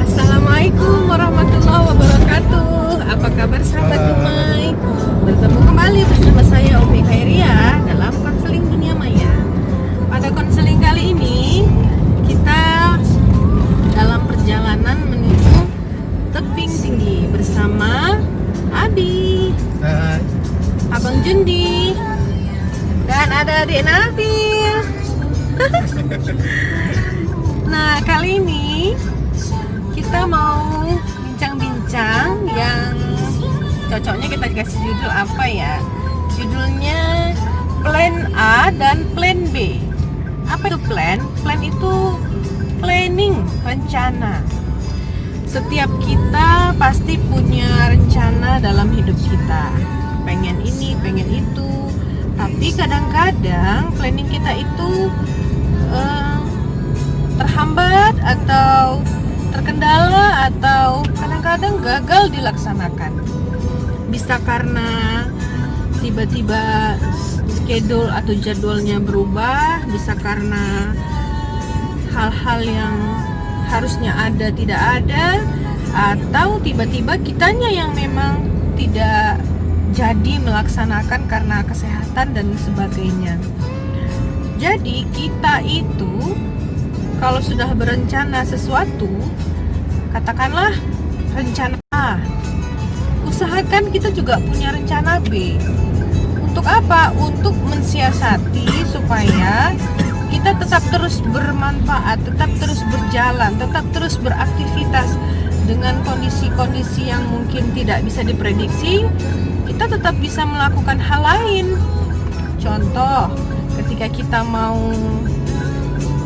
Assalamualaikum warahmatullahi wabarakatuh. Apa kabar sahabat Dumai? Bertemu kembali bersama saya Umi Khairia dalam konseling dunia maya. Pada konseling kali ini kita dalam perjalanan menuju tebing tinggi bersama Abi, Abang Jundi, dan ada adik Nabil. Nah, kali ini kita mau bincang-bincang yang cocoknya kita kasih judul apa ya? Judulnya Plan A dan Plan B. Apa itu plan? Plan itu planning, rencana. Setiap kita pasti punya rencana dalam hidup kita. Pengen ini, pengen itu. Tapi kadang-kadang planning kita itu terhambat atau terkendala atau kadang-kadang gagal dilaksanakan. Bisa karena tiba-tiba schedule atau jadwalnya berubah, bisa karena hal-hal yang harusnya ada tidak ada, atau tiba-tiba kitanya yang memang tidak jadi melaksanakan karena kesehatan dan sebagainya. Jadi kita itu kalau sudah berencana sesuatu, katakanlah rencana A, usahakan kita juga punya rencana B. Untuk apa? Untuk mensiasati supaya kita tetap terus bermanfaat, tetap terus berjalan, tetap terus beraktivitas dengan kondisi-kondisi yang mungkin tidak bisa diprediksi. Kita tetap bisa melakukan hal lain. Contoh, ketika kita mau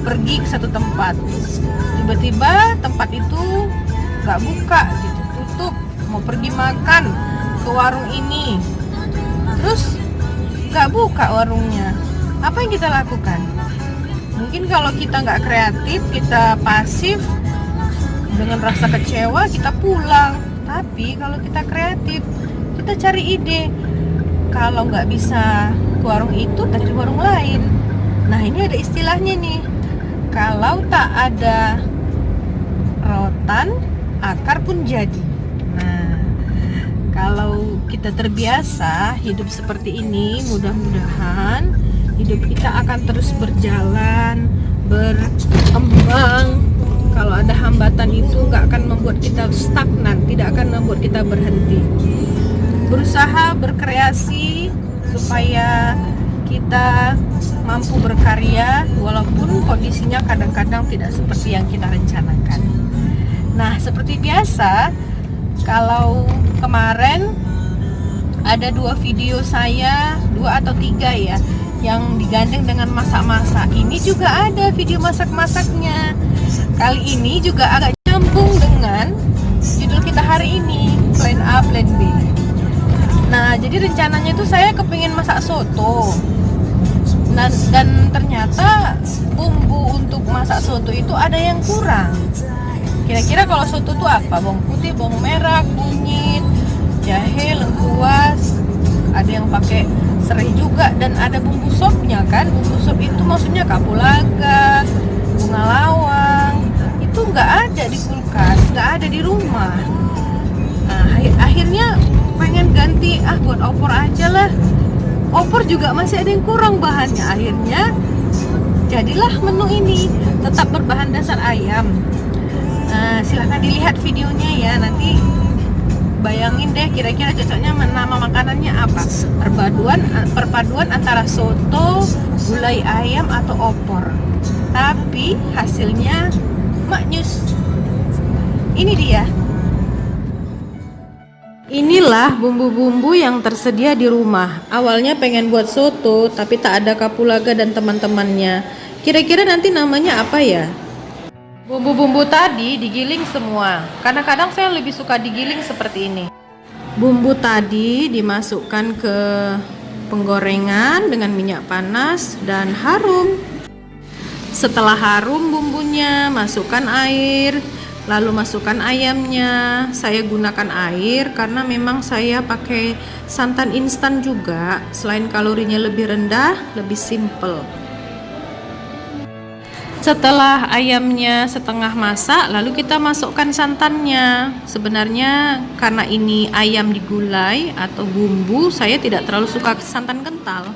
pergi ke satu tempat, tiba-tiba tempat itu nggak buka gitu, tutup, mau pergi makan ke warung ini, terus nggak buka warungnya, apa yang kita lakukan? Mungkin kalau kita nggak kreatif, kita pasif, dengan rasa kecewa kita pulang. Tapi kalau kita kreatif, kita cari ide, kalau nggak bisa ke warung itu, cari warung lain. Nah, ini ada istilahnya nih, kalau tak ada rotan, akar pun jadi. Nah, kalau kita terbiasa hidup seperti ini, mudah-mudahan hidup kita akan terus berjalan, berkembang. Kalau ada hambatan itu nggak akan membuat kita stagnan, tidak akan membuat kita berhenti. Berusaha berkreasi supaya kita mampu berkarya walaupun kondisinya kadang-kadang tidak seperti yang kita rencanakan. Nah, seperti biasa, kalau kemarin ada 2 video saya, 2 atau 3 ya, yang digandeng dengan masak-masak. Ini juga ada video masak-masaknya. Kali ini juga agak nyambung dengan judul kita hari ini, Plan A, Plan B. Nah, jadi rencananya itu saya kepingin masak soto. Dan ternyata bumbu untuk masak soto itu ada yang kurang. Kira-kira kalau soto itu apa? Bawang putih, bawang merah, kunyit, jahe, lengkuas, ada yang pakai serai juga, dan ada bumbu sopnya kan. Bumbu sop itu maksudnya kapulaga, bunga lawang, itu nggak ada di kulkas, nggak ada di rumah. Nah, akhirnya pengen ganti, buat opor aja lah. Opor juga masih ada yang kurang bahannya. Akhirnya jadilah menu ini, tetap berbahan dasar ayam. Nah, silahkan dilihat videonya ya, nanti bayangin deh kira-kira cocoknya nama makanannya apa. Perpaduan antara soto, gulai ayam atau opor, tapi hasilnya maknyus. Ini dia. Inilah bumbu-bumbu yang tersedia di rumah. Awalnya pengen buat soto, tapi tak ada kapulaga dan teman-temannya. Kira-kira nanti namanya apa ya? Bumbu-bumbu tadi digiling semua. Kadang-kadang saya lebih suka digiling seperti ini. Bumbu tadi dimasukkan ke penggorengan dengan minyak panas dan harum. Setelah harum bumbunya, masukkan air, Lalu masukkan ayamnya. Saya gunakan air karena memang saya pakai santan instan juga. Selain kalorinya lebih rendah, lebih simple. Setelah ayamnya setengah masak, lalu kita masukkan santannya. Sebenarnya karena ini ayam digulai atau bumbu, saya tidak terlalu suka santan kental.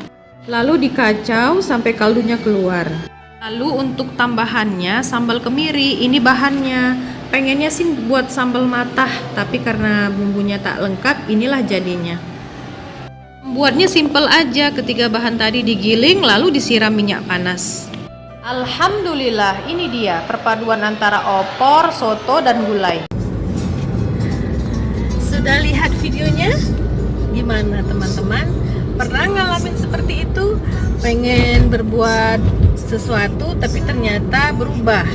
Lalu dikacau sampai kaldunya keluar. Lalu untuk tambahannya sambal kemiri, ini bahannya. Pengennya sih buat sambal matah, tapi karena bumbunya tak lengkap, inilah jadinya. Buatnya simple aja, ketiga bahan tadi digiling lalu disiram minyak panas. Alhamdulillah, ini dia perpaduan antara opor, soto, dan gulai. Sudah lihat videonya? Gimana teman-teman? Pernah ngalamin seperti itu? Pengen berbuat sesuatu tapi ternyata berubah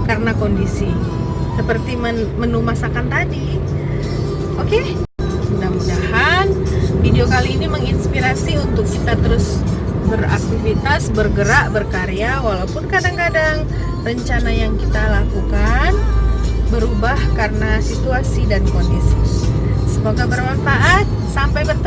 karena kondisi. Seperti menu masakan tadi. Oke? Mudah-mudahan video kali ini menginspirasi untuk kita terus beraktivitas, bergerak, berkarya, walaupun kadang-kadang rencana yang kita lakukan berubah karena situasi dan kondisi. Semoga bermanfaat. Sampai bertemu